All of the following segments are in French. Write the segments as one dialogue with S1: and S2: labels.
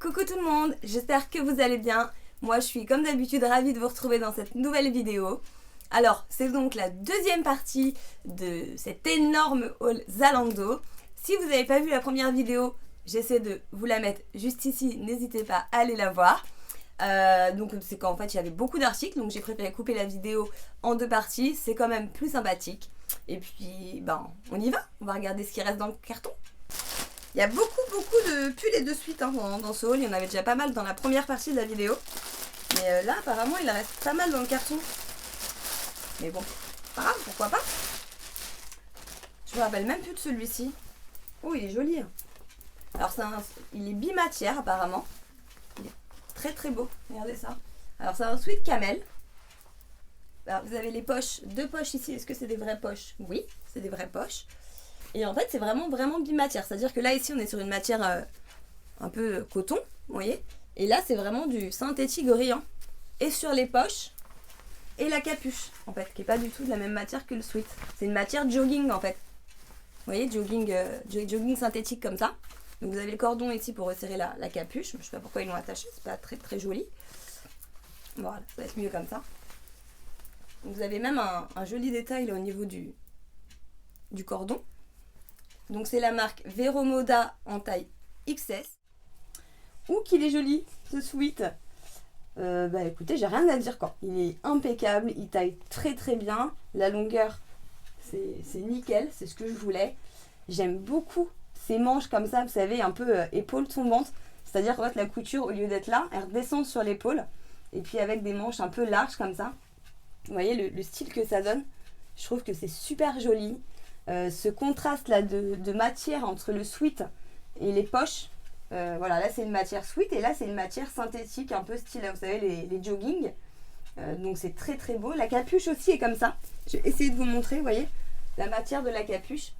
S1: Coucou tout le monde, j'espère que vous allez bien. Moi je suis comme d'habitude ravie de vous retrouver dans cette nouvelle vidéo. Alors c'est donc la deuxième partie de cet énorme haul Zalando. Si vous n'avez pas vu la première vidéo, j'essaie de vous la mettre juste ici, n'hésitez pas à aller la voir. Donc c'est qu'en fait il y avait beaucoup d'articles, donc j'ai préféré couper la vidéo en deux parties, c'est quand même plus sympathique. Et puis on y va, on va regarder ce qui reste dans le carton. Il y a beaucoup de pulls et de suites dans ce haul, il y en avait déjà pas mal dans la première partie de la vidéo. Mais là apparemment il reste pas mal dans le carton. Mais bon, pas grave, pourquoi pas. Je me rappelle même plus de celui-ci. Oh il est joli. Alors il est bimatière apparemment. Il est très très beau, regardez ça. Alors c'est un sweat camel. Alors, vous avez les poches, deux poches ici, est-ce que c'est des vraies poches? Oui, c'est des vraies poches. Et en fait c'est vraiment bimatière, c'est-à-dire que là ici on est sur une matière un peu coton, vous voyez. Et là c'est vraiment du synthétique brillant. Et sur les poches et la capuche en fait, qui est pas du tout de la même matière que le sweat. C'est une matière jogging en fait. Vous voyez, jogging synthétique comme ça. Donc vous avez le cordon ici pour resserrer la capuche. Je sais pas pourquoi ils l'ont attaché, c'est pas très joli. Voilà, ça va être mieux comme ça. Donc vous avez même un joli détail là, au niveau du cordon. Donc c'est la marque Vero Moda en taille XS. Ouh qu'il est joli ce sweat. Écoutez, j'ai rien à dire quoi. Il est impeccable, il taille très bien. La longueur c'est nickel, c'est ce que je voulais. J'aime beaucoup ces manches comme ça, vous savez, un peu épaule tombante. C'est-à-dire qu'en fait la couture, au lieu d'être là, elle redescend sur l'épaule. Et puis avec des manches un peu larges comme ça. Vous voyez le style que ça donne. Je trouve que c'est super joli. Ce contraste là de matière entre le sweat et les poches. Voilà, là c'est une matière sweat et là c'est une matière synthétique, un peu style, vous savez, les jogging. Donc c'est très beau. La capuche aussi est comme ça. Je vais essayer de vous montrer, vous voyez, la matière de la capuche.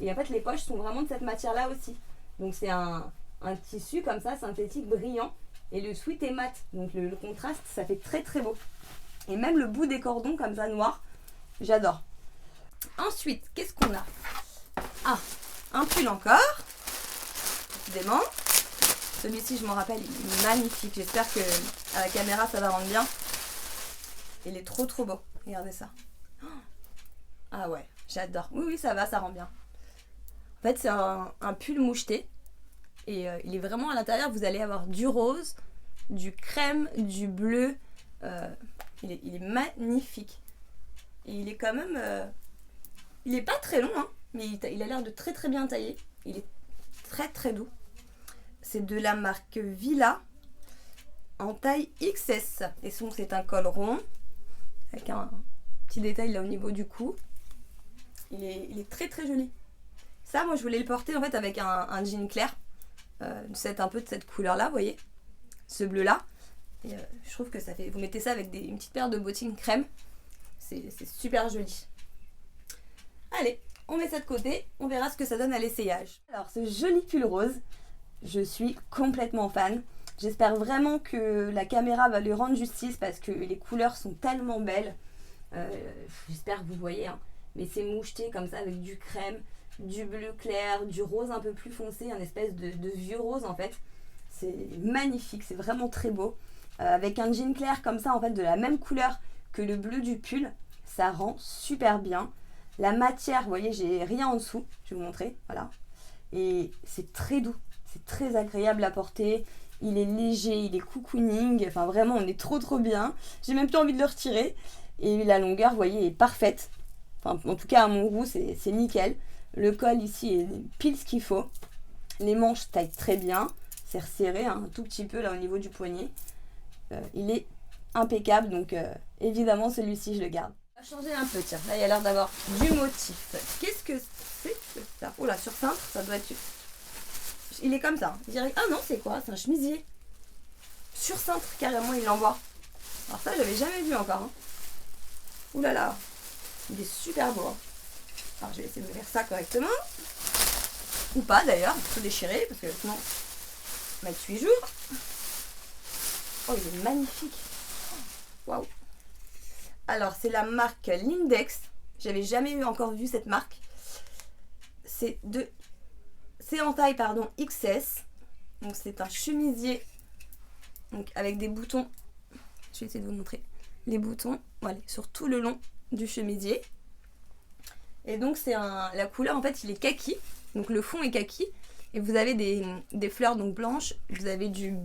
S1: Et en fait les poches sont vraiment de cette matière là aussi. Donc c'est un tissu comme ça, synthétique, brillant. Et le sweat est mat. Donc le contraste, ça fait très beau. Et même le bout des cordons comme ça, noir, j'adore. Ensuite, qu'est-ce qu'on a? Ah, un pull encore. Décidément. Celui-ci, je m'en rappelle, il est magnifique. J'espère que à la caméra, ça va rendre bien. Il est trop beau. Regardez ça. Ah ouais, j'adore. Oui, ça va, ça rend bien. En fait, c'est un pull moucheté. Et il est vraiment à l'intérieur, vous allez avoir du rose, du crème, du bleu. Il est magnifique. Et il est quand même... il est pas très long, mais il a l'air de très bien taillé. Il est très doux. C'est de la marque Villa en taille XS. Et c'est un col rond avec un petit détail là au niveau du cou. Il est très joli. Ça, moi je voulais le porter en fait avec un jean clair. Un peu de cette couleur là, vous voyez. Ce bleu là. Et je trouve que ça fait... Vous mettez ça avec une petite paire de bottines crème. C'est super joli. Allez, on met ça de côté. On verra ce que ça donne à l'essayage. Alors, ce joli pull rose, je suis complètement fan. J'espère vraiment que la caméra va lui rendre justice parce que les couleurs sont tellement belles. J'espère que vous voyez. Mais c'est moucheté comme ça avec du crème, du bleu clair, du rose un peu plus foncé, un espèce de vieux rose en fait. C'est magnifique, c'est vraiment très beau. Avec un jean clair comme ça en fait de la même couleur que le bleu du pull, ça rend super bien. La matière, vous voyez, j'ai rien en dessous, je vais vous montrer, voilà. Et c'est très doux, c'est très agréable à porter. Il est léger, il est cocooning, enfin vraiment on est trop bien. J'ai même plus envie de le retirer. Et la longueur, vous voyez, est parfaite. Enfin, en tout cas à mon goût, c'est nickel. Le col ici est pile ce qu'il faut. Les manches taillent très bien. C'est resserré un tout petit peu là au niveau du poignet. Il est impeccable, donc évidemment celui-ci je le garde. On va changer un peu, tiens, là il y a l'air d'avoir du motif. Qu'est-ce que c'est que ça? Oh là, sur cintre, ça doit être... Il est comme ça, direct. Ah non, c'est quoi? C'est un chemisier. Sur cintre, carrément, il l'envoie. Alors ça, j'avais jamais vu encore. Ouh là là, il est super beau. Alors je vais essayer de faire ça correctement. Ou pas d'ailleurs, il faut déchirer, parce que sinon, on va être 8 jours. Oh, il est magnifique. Waouh. Alors, c'est la marque Lindex. J'avais jamais encore vu cette marque. C'est en taille XS. Donc c'est un chemisier donc avec des boutons. Je vais essayer de vous montrer les boutons, voilà, sur tout le long du chemisier. Et donc c'est la couleur en fait il est kaki, donc le fond est kaki. Et vous avez des fleurs donc blanches, vous avez du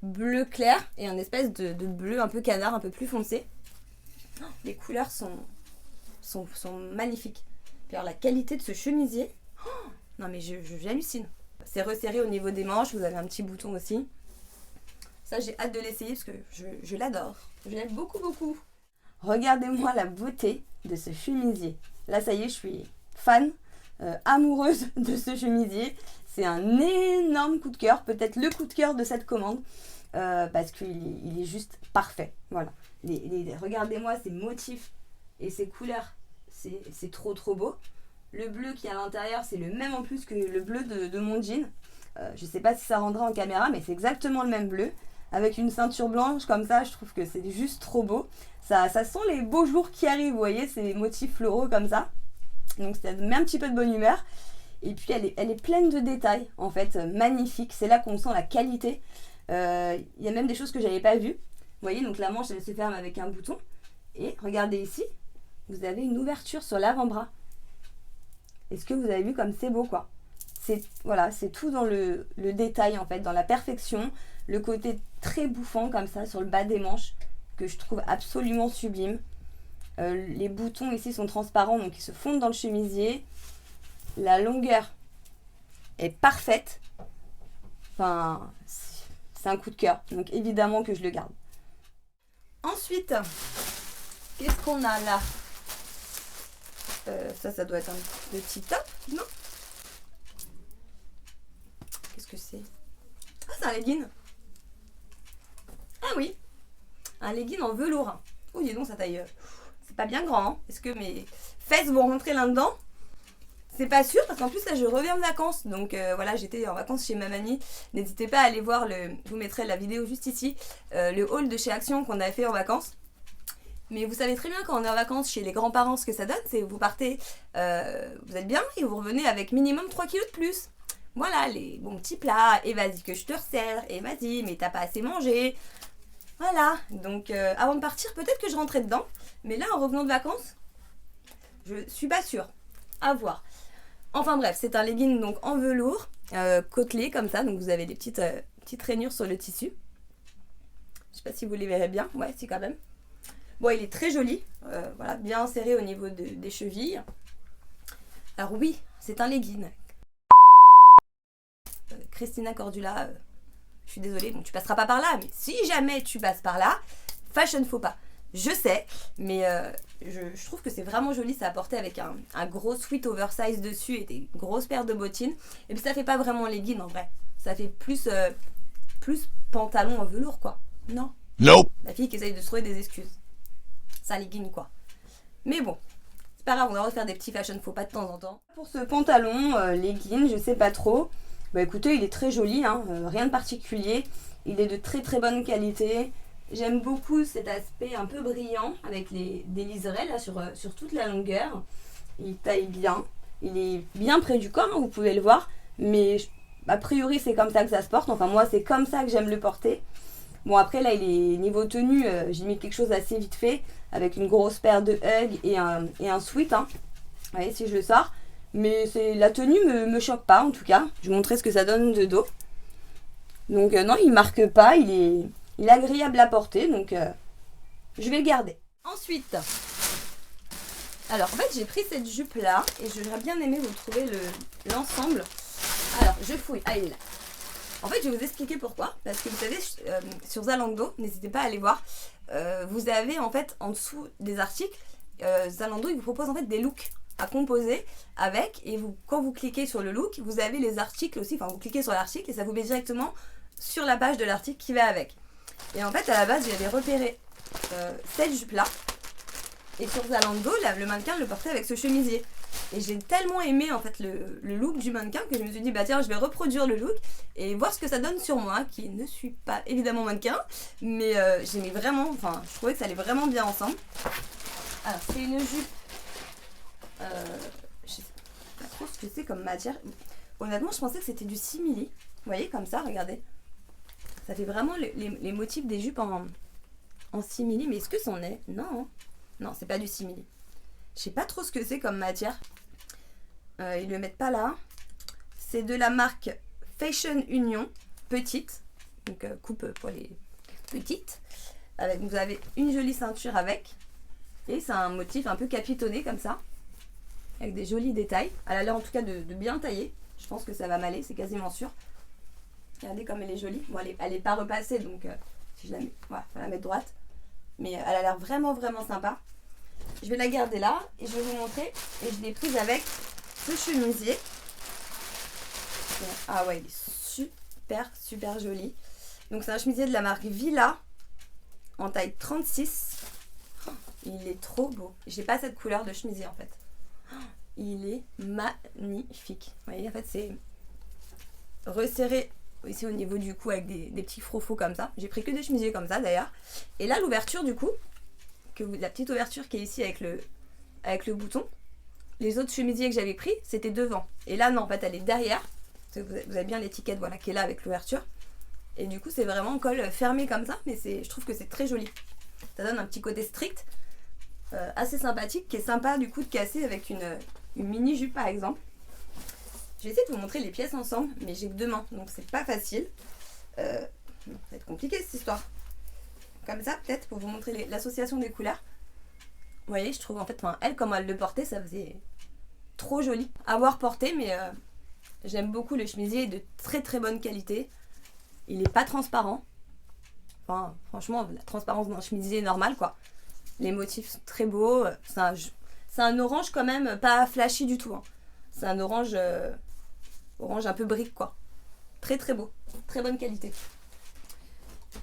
S1: bleu clair et un espèce de bleu un peu canard, un peu plus foncé. Les couleurs sont magnifiques. Puis alors la qualité de ce chemisier, non mais j'hallucine. C'est resserré au niveau des manches, vous avez un petit bouton aussi. Ça j'ai hâte de l'essayer parce que je l'adore. Je l'aime beaucoup beaucoup. Regardez-moi la beauté de ce chemisier. Là ça y est, je suis fan, amoureuse de ce chemisier. C'est un énorme coup de cœur, peut-être le coup de cœur de cette commande. Parce qu'il est juste parfait. Voilà. Regardez-moi ces motifs et ces couleurs. C'est trop beau. Le bleu qui est à l'intérieur, c'est le même en plus que le bleu de mon jean. Je sais pas si ça rendra en caméra, mais c'est exactement le même bleu. Avec une ceinture blanche comme ça, je trouve que c'est juste trop beau. Ça sent les beaux jours qui arrivent, vous voyez, ces motifs floraux comme ça. Donc ça met un petit peu de bonne humeur. Et puis elle est pleine de détails, en fait, magnifique. C'est là qu'on sent la qualité. Il y a même des choses que j'avais pas vues. Vous voyez, donc la manche elle se ferme avec un bouton. Et regardez ici, vous avez une ouverture sur l'avant-bras. Est-ce que vous avez vu comme c'est beau quoi? Voilà, c'est tout dans le détail en fait, dans la perfection. Le côté très bouffant comme ça sur le bas des manches que je trouve absolument sublime. Les boutons ici sont transparents donc ils se fondent dans le chemisier. La longueur est parfaite. Enfin, c'est un coup de cœur. Donc évidemment que je le garde. Ensuite, qu'est-ce qu'on a là? Ça doit être un petit top, non? Qu'est-ce que c'est? Ah, c'est un legging. Ah oui, un legging en velours. Oh, dis donc, sa taille, c'est pas bien grand. Hein. Est-ce que mes fesses vont rentrer là-dedans? C'est pas sûr, parce qu'en plus, là, je reviens de vacances. Donc, voilà, j'étais en vacances chez ma mamie. N'hésitez pas à aller voir, je vous mettrai la vidéo juste ici, le haul de chez Action qu'on avait fait en vacances. Mais vous savez très bien quand on est en vacances chez les grands-parents, ce que ça donne, c'est vous partez, vous êtes bien, et vous revenez avec minimum 3 kilos de plus. Voilà, les bons petits plats, et vas-y que je te resserre, et vas-y, mais t'as pas assez mangé. Voilà, donc avant de partir, peut-être que je rentrais dedans. Mais là, en revenant de vacances, je suis pas sûre. À voir. Enfin bref, c'est un legging donc en velours, côtelé comme ça, donc vous avez des petites rainures sur le tissu. Je sais pas si vous les verrez bien, ouais, si quand même. Bon, il est très joli, voilà, bien serré au niveau des chevilles. Alors oui, c'est un legging. Christina Cordula, je suis désolée, bon, tu passeras pas par là, mais si jamais tu passes par là, fashion faux pas. Je sais, mais je trouve que c'est vraiment joli, ça a porté avec un gros sweat oversize dessus et des grosses paires de bottines. Et puis ça fait pas vraiment legging en vrai, ça fait plus pantalon en velours quoi. Non.
S2: Nope.
S1: La fille qui essaye de se trouver des excuses. C'est un legging quoi. Mais bon, c'est pas grave, on va refaire des petits fashion faux pas de temps en temps. Pour ce pantalon, legging, je sais pas trop. Bah écoutez, il est très joli, hein, rien de particulier. Il est de très bonne qualité. J'aime beaucoup cet aspect un peu brillant avec des liserés là sur toute la longueur. Il taille bien. Il est bien près du corps, hein, vous pouvez le voir. Mais a priori, c'est comme ça que ça se porte. Enfin, moi, c'est comme ça que j'aime le porter. Bon, après, là, il est niveau tenue. J'ai mis quelque chose assez vite fait avec une grosse paire de Hug et un sweat. Hein. Vous voyez, si je le sors. Mais la tenue me choque pas, en tout cas. Je vais vous montrer ce que ça donne de dos. Donc, non, il marque pas. Il est agréable à porter, donc je vais le garder. Ensuite, alors en fait j'ai pris cette jupe là et j'aurais bien aimé vous trouver l'ensemble. Alors je fouille, ah il est là. En fait je vais vous expliquer pourquoi, parce que vous savez sur Zalando, n'hésitez pas à aller voir, vous avez en fait en dessous des articles, Zalando il vous propose en fait des looks à composer avec, et quand vous cliquez sur le look, vous avez les articles aussi, enfin vous cliquez sur l'article et ça vous met directement sur la page de l'article qui va avec. Et en fait, à la base, j'avais repéré cette jupe-là. Et sur Zalando, le mannequin le portait avec ce chemisier. Et j'ai tellement aimé en fait le look du mannequin que je me suis dit, bah tiens, je vais reproduire le look et voir ce que ça donne sur moi, qui ne suis pas évidemment mannequin. Mais j'aimais vraiment, enfin, je trouvais que ça allait vraiment bien ensemble. Alors, c'est une jupe. Je sais pas trop ce que c'est comme matière. Honnêtement, je pensais que c'était du simili. voyez, comme ça, regardez. Ça fait vraiment les motifs des jupes en simili. Mais est-ce que c'en est? Non, hein. Non, c'est pas du simili. Je sais pas trop ce que c'est comme matière. Ils le mettent pas là. C'est de la marque Fashion Union, petite. Donc coupe pour les petites. Vous avez une jolie ceinture avec. Et c'est un motif un peu capitonné comme ça. Avec des jolis détails. Elle a l'air en tout cas de bien tailler. Je pense que ça va m'aller, c'est quasiment sûr. Regardez comme elle est jolie. Bon, elle est pas repassée, donc si je la mets, voilà, je vais la mettre droite. Mais elle a l'air vraiment sympa. Je vais la garder là et je vais vous montrer. Et je l'ai prise avec ce chemisier. Ah ouais, il est super joli. Donc c'est un chemisier de la marque Villa en taille 36. Oh, il est trop beau. J'ai pas cette couleur de chemisier en fait. Oh, il est magnifique. Vous voyez, en fait c'est resserré ici au niveau du cou avec des petits frofos comme ça. J'ai pris que des chemisiers comme ça d'ailleurs. Et là l'ouverture du coup, la petite ouverture qui est ici avec le bouton. Les autres chemisiers que j'avais pris, c'était devant. Et là non, en fait elle est derrière. Vous avez bien l'étiquette voilà, qui est là avec l'ouverture. Et du coup c'est vraiment un col fermé comme ça. Mais je trouve que c'est très joli. Ça donne un petit côté strict. Assez sympathique. Qui est sympa du coup de casser avec une mini jupe par exemple. Je vais essayer de vous montrer les pièces ensemble. Mais j'ai que 2 mains. Donc c'est pas facile. Ça va être compliqué cette histoire. Comme ça peut-être pour vous montrer l'association des couleurs. Vous voyez je trouve en fait elle comme elle le portait ça faisait trop joli à voir porter. Mais j'aime beaucoup le chemisier de très bonne qualité. Il n'est pas transparent. Enfin, franchement, la transparence d'un chemisier normal, quoi. Les motifs sont très beaux. C'est un orange quand même, pas flashy du tout. Hein. C'est un orange un peu brique, quoi. Très beau. Très bonne qualité.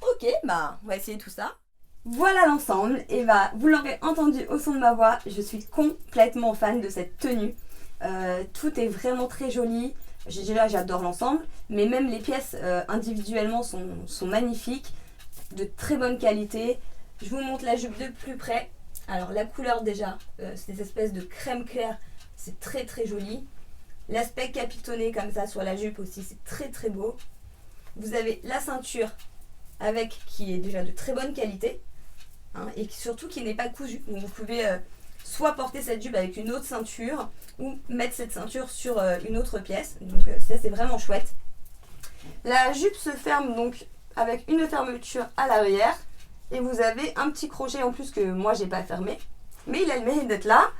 S1: Ok, bah, on va essayer tout ça. Voilà l'ensemble. Et bah, vous l'aurez entendu au son de ma voix, je suis complètement fan de cette tenue. Tout est vraiment très joli. Déjà j'adore l'ensemble, mais même les pièces individuellement sont magnifiques, de très bonne qualité. Je vous montre la jupe de plus près. Alors la couleur déjà, ces espèces de crème clair, c'est très joli. L'aspect capitonné comme ça sur la jupe aussi, c'est très beau. Vous avez la ceinture qui est déjà de très bonne qualité hein, et surtout qui n'est pas cousue. Donc vous pouvez soit porter cette jupe avec une autre ceinture ou mettre cette ceinture sur une autre pièce. Donc ça c'est vraiment chouette. La jupe se ferme donc avec une fermeture à l'arrière et vous avez un petit crochet en plus que moi j'ai pas fermé. Mais il a le mérite d'être là.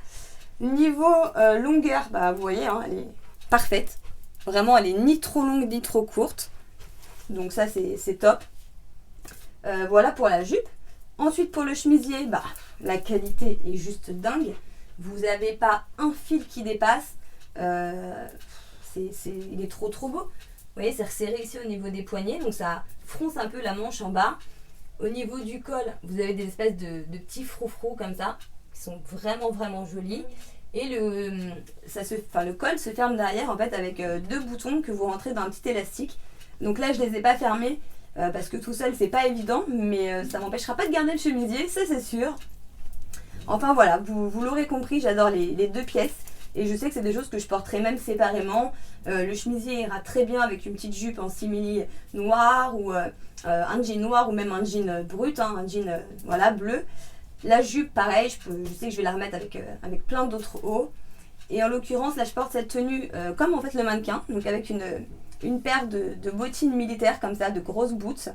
S1: Niveau longueur, bah vous voyez, hein, elle est parfaite. Vraiment elle est ni trop longue ni trop courte. Donc ça c'est top. Voilà pour la jupe. Ensuite pour le chemisier, bah la qualité est juste dingue. Vous n'avez pas un fil qui dépasse. Il est trop beau. Vous voyez, c'est resserré ici au niveau des poignets. Donc ça fronce un peu la manche en bas. Au niveau du col, vous avez des espèces de petits froufrous comme ça. Qui sont vraiment jolis. Et le col se ferme derrière en fait avec 2 boutons que vous rentrez dans un petit élastique. Donc là je ne les ai pas fermés. Parce que tout seul c'est pas évident, mais ça m'empêchera pas de garder le chemisier, ça c'est sûr. Enfin voilà, vous l'aurez compris, j'adore les 2 pièces et je sais que c'est des choses que je porterai même séparément. Le chemisier ira très bien avec une petite jupe en simili noir ou un jean noir ou même un jean brut, hein, un jean voilà, bleu. La jupe pareil, je sais que je vais la remettre avec plein d'autres hauts. Et en l'occurrence là je porte cette tenue comme en fait le mannequin, donc avec une paire de bottines militaires comme ça, de grosses boots.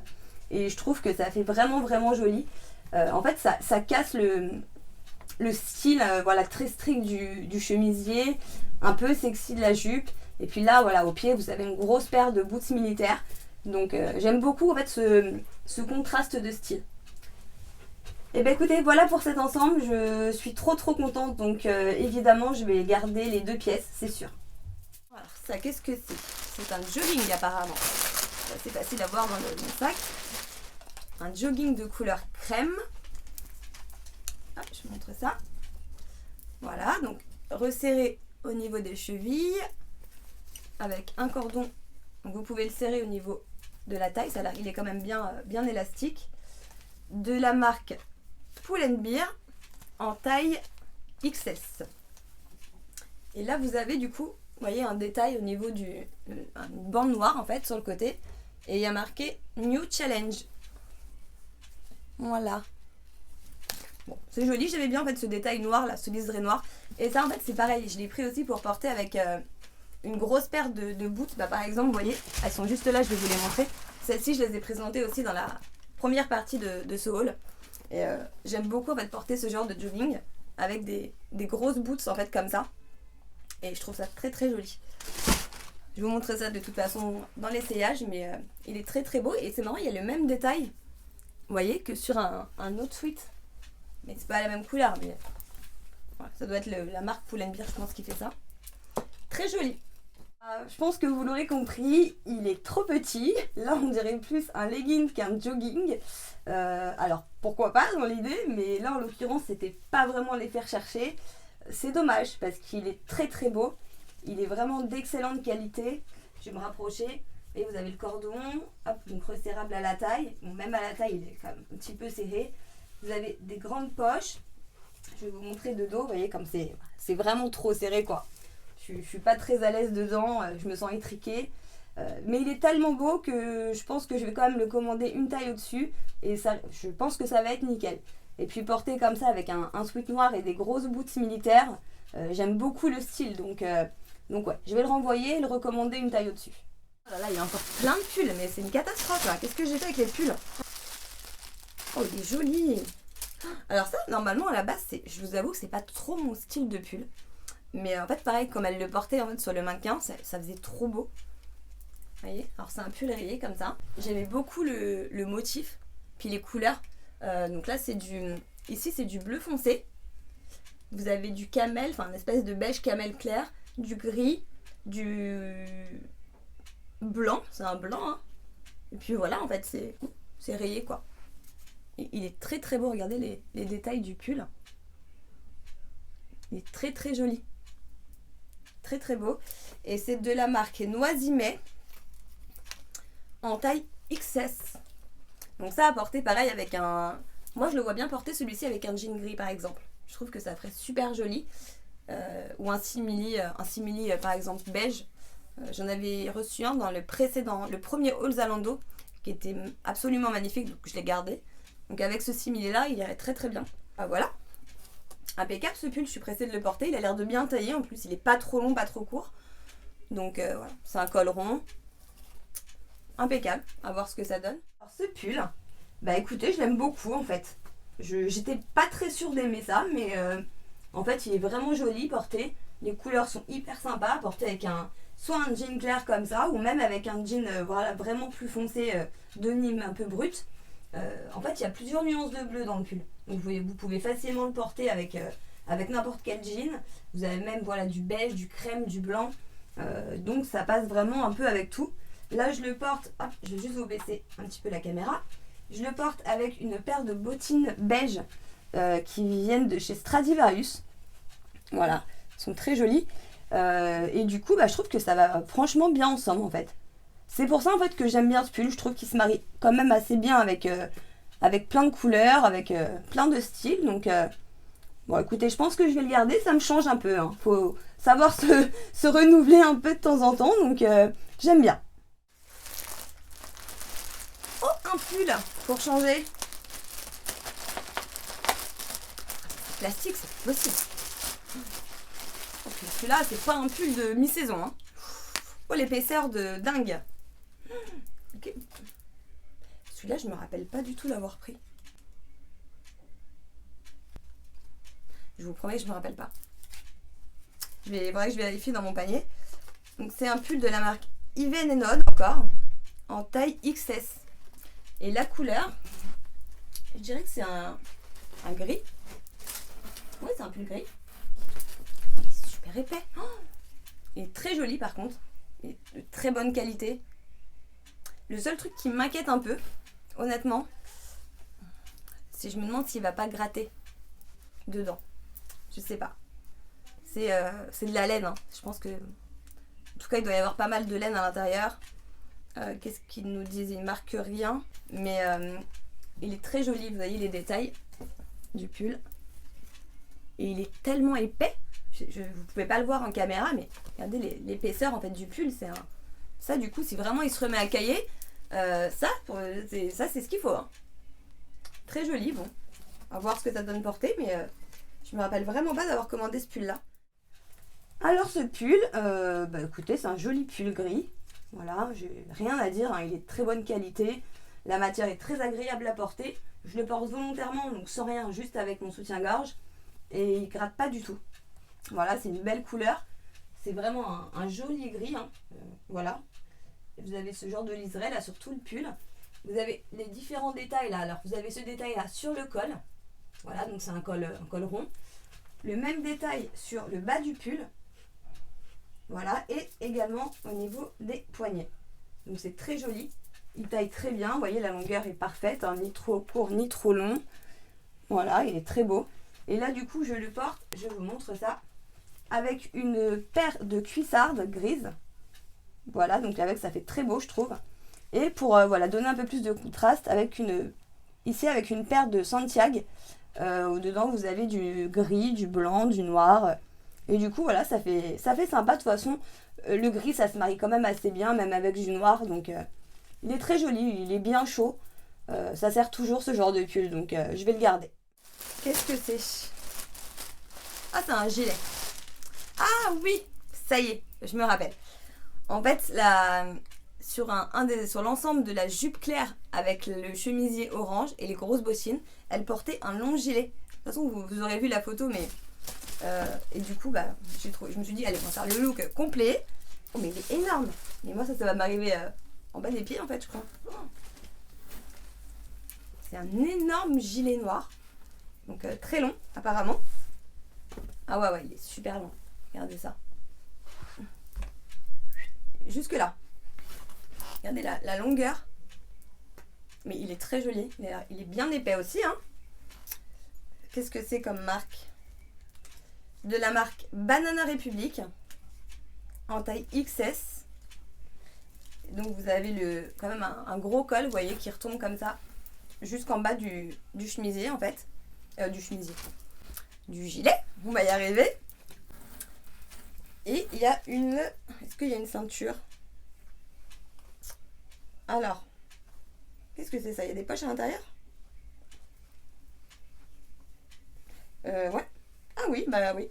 S1: Et je trouve que ça fait vraiment joli. En fait, ça casse le style voilà, très strict du chemisier, un peu sexy de la jupe. Et puis là, voilà, au pied, vous avez une grosse paire de boots militaires. Donc j'aime beaucoup en fait ce contraste de style. Et bien écoutez, voilà pour cet ensemble. Je suis trop contente. Donc évidemment, je vais garder les 2 pièces, c'est sûr. Alors ça, qu'est-ce que c'est? C'est un jogging apparemment. C'est facile à voir dans mon sac. Un jogging de couleur crème. Hop, je vous montre ça. Voilà, donc resserré au niveau des chevilles. Avec un cordon. Donc vous pouvez le serrer au niveau de la taille. Il est quand même bien élastique. De la marque Pull&Bear en taille XS. Et là vous avez du coup Vous voyez un détail au niveau une bande noire en fait sur le côté. Et il y a marqué New Challenge. Voilà. Bon, c'est joli, j'aimais bien en fait ce détail noir là, ce liseré noir. Et ça en fait c'est pareil, je l'ai pris aussi pour porter avec une grosse paire de boots. Bah, par exemple, vous voyez, elles sont juste là, je vais vous les montrer. Celles-ci, je les ai présentées aussi dans la première partie de ce haul. Et j'aime beaucoup en fait porter ce genre de jogging avec des grosses boots en fait comme ça. Et je trouve ça très très joli. Je vais vous montrer ça de toute façon dans l'essayage, mais il est très très beau. Et c'est marrant, il y a le même détail, vous voyez, que sur un autre sweat. Mais c'est pas la même couleur, mais voilà, ça doit être la marque Pull&Bear, je pense, qui fait ça. Très joli. Je pense que vous l'aurez compris, il est trop petit. Là, on dirait plus un legging qu'un jogging. Alors, pourquoi pas dans l'idée, mais là, en l'occurrence, c'était pas vraiment l'effet recherché. C'est dommage, parce qu'il est très très beau. Il est vraiment d'excellente qualité. Je vais me rapprocher. Et vous avez le cordon, hop, donc resserrable à la taille. Bon, même à la taille, il est quand même un petit peu serré. Vous avez des grandes poches. Je vais vous montrer de dos, vous voyez, comme c'est vraiment trop serré, quoi. Je suis pas très à l'aise dedans, je me sens étriquée. Mais il est tellement beau que je pense que je vais quand même le commander une taille au-dessus. Et ça, je pense que ça va être nickel. Et puis porter comme ça avec un sweat noir et des grosses boots militaires, j'aime beaucoup le style. Donc ouais, je vais le renvoyer et le recommander une taille au-dessus. Oh là là, il y a encore plein de pulls, mais c'est une catastrophe là. Qu'est-ce que j'ai fait avec les pulls? Oh, il est joli. Alors ça, normalement à la base, je vous avoue que c'est pas trop mon style de pull. Mais en fait, pareil, comme elle le portait en fait, sur le mannequin, ça faisait trop beau. Vous voyez? Alors c'est un pull rayé comme ça. J'aimais beaucoup le motif, puis les couleurs. Donc là, ici c'est du bleu foncé. Vous avez du camel, enfin une espèce de beige camel clair, du gris, du blanc, c'est un blanc. Hein. Et puis voilà, en fait, c'est rayé quoi. Et il est très très beau, regardez les détails du pull. Il est très très joli. Très très beau. Et c'est de la marque Noisimet en taille XS. Donc ça à porter pareil avec un... Moi je le vois bien porter celui-ci avec un jean gris par exemple. Je trouve que ça ferait super joli. Ou un simili par exemple beige. J'en avais reçu un dans le premier haul Zalando qui était absolument magnifique, donc je l'ai gardé. Donc avec ce simili là, il irait très très bien. Voilà. Impeccable ce pull, je suis pressée de le porter. Il a l'air de bien tailler, en plus il est pas trop long, pas trop court. Donc voilà, c'est un col rond. Impeccable, à voir ce que ça donne. Alors ce pull, bah écoutez, je l'aime beaucoup en fait. J'étais pas très sûre d'aimer ça, mais en fait il est vraiment joli porté. Les couleurs sont hyper sympas à porter avec soit un jean clair comme ça, ou même avec un jean voilà, vraiment plus foncé, denim un peu brut. En fait il y a plusieurs nuances de bleu dans le pull. Donc vous pouvez facilement le porter avec n'importe quel jean. Vous avez même voilà, du beige, du crème, du blanc. Donc ça passe vraiment un peu avec tout. Là je le porte, hop, je vais juste vous baisser un petit peu la caméra. Je le porte avec une paire de bottines beige qui viennent de chez Stradivarius. Voilà, elles sont très jolies. Et du coup bah, je trouve que ça va franchement bien ensemble en fait. C'est pour ça en fait que j'aime bien ce pull. Je trouve qu'il se marie quand même assez bien avec plein de couleurs, avec plein de styles. Donc bon écoutez, je pense que je vais le garder, ça me change un peu. Hein. Faut savoir se renouveler un peu de temps en temps. Donc j'aime bien. Oh, un pull pour changer. Plastique, c'est possible. Okay, celui-là, c'est pas un pull de mi-saison. Hein. Oh, l'épaisseur de dingue. Ok. Celui-là, je me rappelle pas du tout l'avoir pris. Je vous promets que je me rappelle pas. Il faudrait que je vérifie dans mon panier. Donc c'est un pull de la marque Even & Odd encore, en taille XS. Et la couleur, je dirais que c'est un gris. Oui, c'est un pull gris. Il est super épais. Oh, il est très joli par contre. Il est de très bonne qualité. Le seul truc qui m'inquiète un peu, honnêtement, c'est je me demande s'il va pas gratter dedans. Je sais pas. C'est de la laine. Hein. Je pense que... En tout cas, il doit y avoir pas mal de laine à l'intérieur. Qu'est-ce qu'ils nous disent? Ils ne marquent rien. Mais il est très joli. Vous voyez les détails du pull. Et il est tellement épais. Vous pouvez pas le voir en caméra, mais regardez l'épaisseur en fait du pull. Ça du coup, si vraiment il se remet à cailler, ça c'est ce qu'il faut. Hein. Très joli, bon. On va voir ce que ça donne porter, mais je me rappelle vraiment pas d'avoir commandé ce pull là. Alors ce pull, écoutez, c'est un joli pull gris. Voilà, j'ai rien à dire, hein, il est de très bonne qualité. La matière est très agréable à porter. Je le porte volontairement, donc sans rien, juste avec mon soutien-gorge. Et il gratte pas du tout. Voilà, c'est une belle couleur. C'est vraiment un joli gris. Hein. Voilà. Et vous avez ce genre de liseré là sur tout le pull. Vous avez les différents détails là. Alors vous avez ce détail là sur le col. Voilà, donc c'est un col rond. Le même détail sur le bas du pull. Voilà, et également au niveau des poignets. Donc c'est très joli. Il taille très bien. Vous voyez, la longueur est parfaite. Hein, ni trop court, ni trop long. Voilà, il est très beau. Et là, du coup, je le porte. Je vous montre ça. Avec une paire de cuissardes grises. Voilà, donc avec ça fait très beau, je trouve. Et pour donner un peu plus de contraste, avec une paire de Santiago. Dedans, vous avez du gris, du blanc, du noir. Et du coup, voilà, ça fait sympa. De toute façon, le gris, ça se marie quand même assez bien, même avec du noir. Donc, il est très joli, il est bien chaud. Ça sert toujours ce genre de pull, donc je vais le garder. Qu'est-ce que c'est? Ah, c'est un gilet. Ah oui, ça y est, je me rappelle. En fait, sur l'ensemble de la jupe claire avec le chemisier orange et les grosses bottines, elle portait un long gilet. De toute façon, vous aurez vu la photo, mais... et du coup, je me suis dit, allez, on va faire le look complet. Oh, mais il est énorme. Mais moi, ça va m'arriver en bas des pieds, en fait, je crois. Oh. C'est un énorme gilet noir. Donc, très long, apparemment. Ah ouais, il est super long. Regardez ça. Jusque là. Regardez la longueur. Mais il est très joli. Il est bien épais aussi. Hein. Qu'est-ce que c'est comme marque? De la marque Banana Republic. En taille XS. Donc vous avez quand même un gros col, vous voyez, qui retombe comme ça. Jusqu'en bas du chemisier, en fait. Du gilet. On va y arriver. Et il y a Est-ce qu'il y a une ceinture? Alors. Qu'est-ce que c'est ça? Il y a des poches à l'intérieur? Ouais. Ah oui, oui.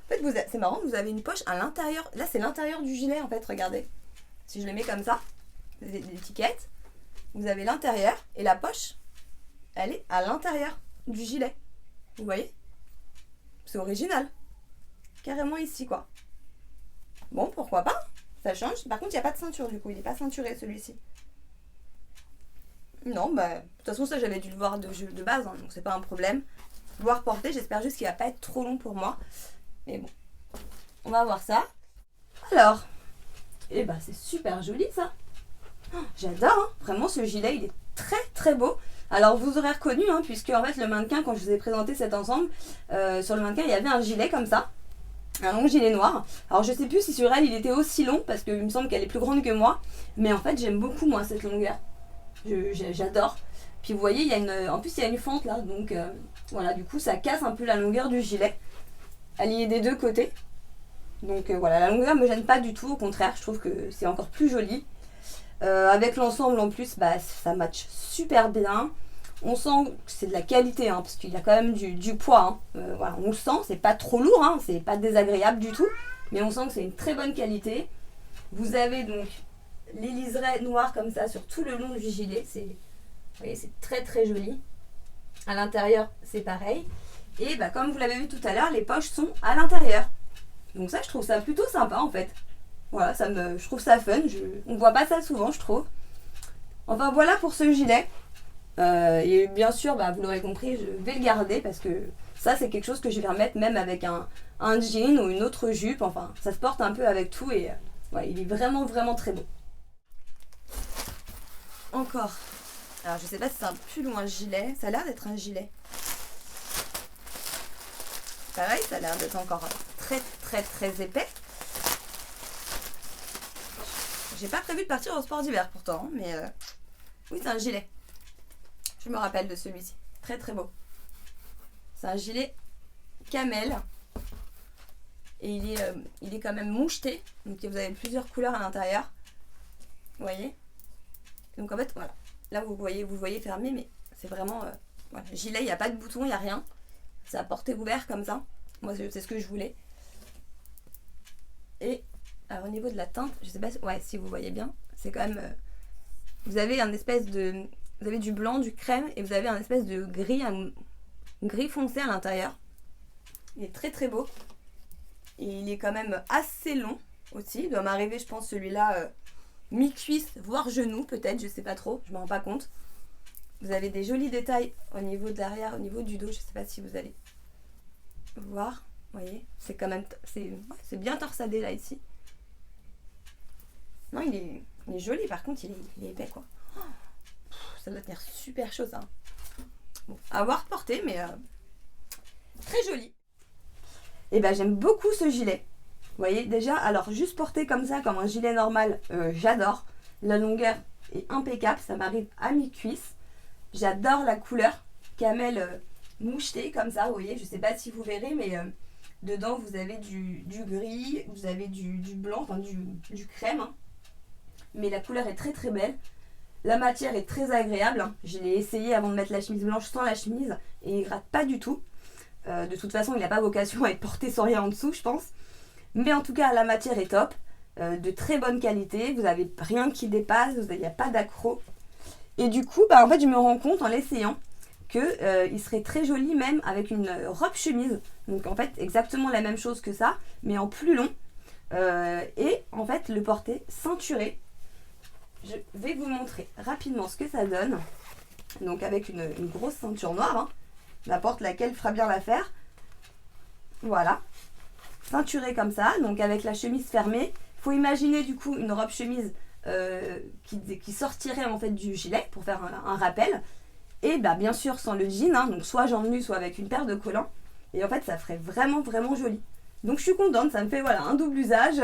S1: En fait, c'est marrant, vous avez une poche à l'intérieur. Là, c'est l'intérieur du gilet, en fait, regardez. Si je le mets comme ça, l'étiquette, vous avez l'intérieur et la poche, elle est à l'intérieur du gilet. Vous voyez? C'est original. Carrément ici, quoi. Bon, pourquoi pas? Ça change. Par contre, il n'y a pas de ceinture, du coup. Il n'est pas ceinturé, celui-ci. Non, de toute façon, ça, j'avais dû le voir de base, hein, donc c'est pas un problème. Voir porter, j'espère juste qu'il va pas être trop long pour moi. Mais bon, on va voir ça. Alors, c'est super joli, ça. Oh, j'adore, hein. Vraiment, ce gilet, il est très, très beau. Alors, vous aurez reconnu, hein, puisque, en fait, le mannequin, quand je vous ai présenté cet ensemble, sur le mannequin, il y avait un gilet comme ça. Un long gilet noir. Alors, je sais plus si sur elle, il était aussi long, parce qu'il me semble qu'elle est plus grande que moi. Mais en fait, j'aime beaucoup, moi, cette longueur. J'adore. Puis vous voyez, en plus il y a une fente là, donc voilà, du coup ça casse un peu la longueur du gilet. Elle y est des deux côtés. Donc voilà, la longueur me gêne pas du tout, au contraire, je trouve que c'est encore plus joli. Avec l'ensemble en plus, ça match super bien. On sent que c'est de la qualité, hein, parce qu'il y a quand même du poids. Hein. Voilà, on le sent, c'est pas trop lourd, hein, c'est pas désagréable du tout, mais on sent que c'est une très bonne qualité. Vous avez donc les liserés noirs comme ça sur tout le long du gilet, vous voyez, c'est très très joli. À l'intérieur, c'est pareil. Et comme vous l'avez vu tout à l'heure, les poches sont à l'intérieur. Donc ça, je trouve ça plutôt sympa en fait. Voilà, je trouve ça fun. On voit pas ça souvent, je trouve. Enfin voilà pour ce gilet. Et bien sûr, vous l'aurez compris, je vais le garder parce que ça, c'est quelque chose que je vais remettre même avec un jean ou une autre jupe. Enfin, ça se porte un peu avec tout et il est vraiment vraiment très beau. Encore. Alors, je sais pas si c'est un pull ou un gilet. Ça a l'air d'être un gilet. Pareil, ça a l'air d'être encore très très très épais. J'ai pas prévu de partir au sport d'hiver pourtant, mais oui, c'est un gilet. Je me rappelle de celui-ci. Très très beau. C'est un gilet camel. et il est quand même moucheté. Donc vous avez plusieurs couleurs à l'intérieur. Vous voyez? Donc en fait voilà. Là vous le voyez fermé, mais c'est vraiment voilà. Gilet, il n'y a pas de bouton, il n'y a rien. C'est à portée ouverte comme ça. Moi c'est ce que je voulais. Et alors, au niveau de la teinte, je sais pas si vous voyez bien, c'est quand même vous avez vous avez du blanc, du crème, et vous avez un espèce de gris, gris foncé à l'intérieur. Il est très très beau. Et il est quand même assez long aussi. Il doit m'arriver, je pense, celui-là mi-cuisse, voire genou peut-être, je sais pas trop, je m'en rends pas compte. Vous avez des jolis détails au niveau de l'arrière, au niveau du dos, je sais pas si vous allez voir. Vous voyez, c'est quand même c'est bien torsadé là ici. Non, il est joli, par contre il est épais quoi. Oh, ça doit tenir super chaud ça. Bon, à voir porter, mais très joli. Et ben j'aime beaucoup ce gilet. Vous voyez déjà, alors juste porté comme ça, comme un gilet normal, j'adore. La longueur est impeccable, ça m'arrive à mi-cuisse. J'adore la couleur camel moucheté comme ça, vous voyez, je sais pas si vous verrez, mais dedans vous avez du gris, vous avez du blanc, enfin du crème. Hein. Mais la couleur est très très belle. La matière est très agréable. Hein. Je l'ai essayé avant de mettre la chemise blanche sans la chemise et il gratte pas du tout. De toute façon, il n'a pas vocation à être porté sans rien en dessous, je pense. Mais en tout cas, la matière est top. De très bonne qualité. Vous n'avez rien qui dépasse. Il n'y a pas d'accroc. Et du coup, en fait, je me rends compte en l'essayant qu'il serait très joli même avec une robe chemise. Donc en fait, exactement la même chose que ça, mais en plus long. Et en fait, le porter ceinturé. Je vais vous montrer rapidement ce que ça donne. Donc avec une grosse ceinture noire. Hein. N'importe laquelle fera bien l'affaire. Voilà. Ceinturé comme ça, donc avec la chemise fermée. Il faut imaginer du coup une robe chemise qui sortirait en fait du gilet pour faire un rappel. Et bien sûr sans le jean, hein, donc soit jambes nues, soit avec une paire de collants. Et en fait ça ferait vraiment vraiment joli. Donc je suis contente, ça me fait voilà, un double usage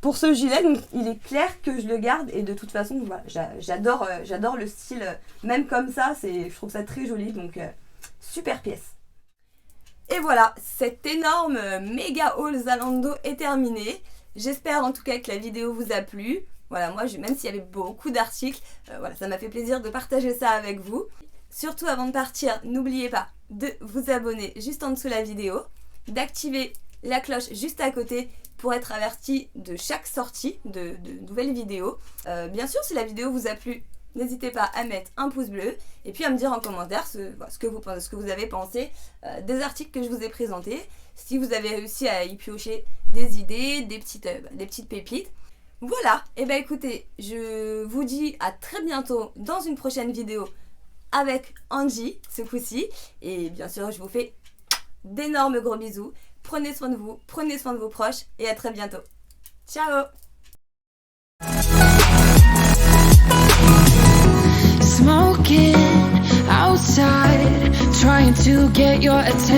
S1: pour ce gilet. Donc il est clair que je le garde et de toute façon voilà, j'adore le style, même comme ça, je trouve ça très joli. Donc super pièce. Et voilà, cet énorme méga haul Zalando est terminé. J'espère en tout cas que la vidéo vous a plu. Voilà, moi même s'il y avait beaucoup d'articles, voilà, ça m'a fait plaisir de partager ça avec vous. Surtout avant de partir, n'oubliez pas de vous abonner juste en dessous de la vidéo, d'activer la cloche juste à côté pour être averti de chaque sortie de nouvelles vidéos. Bien sûr, si la vidéo vous a plu, n'hésitez pas à mettre un pouce bleu et puis à me dire en commentaire ce que vous avez pensé des articles que je vous ai présentés. Si vous avez réussi à y piocher des idées, des petites pépites. Voilà, et écoutez, je vous dis à très bientôt dans une prochaine vidéo avec Angie ce coup-ci. Et bien sûr, je vous fais d'énormes gros bisous. Prenez soin de vous, prenez soin de vos proches et à très bientôt. Ciao!
S2: Smoking outside, trying to get your attention.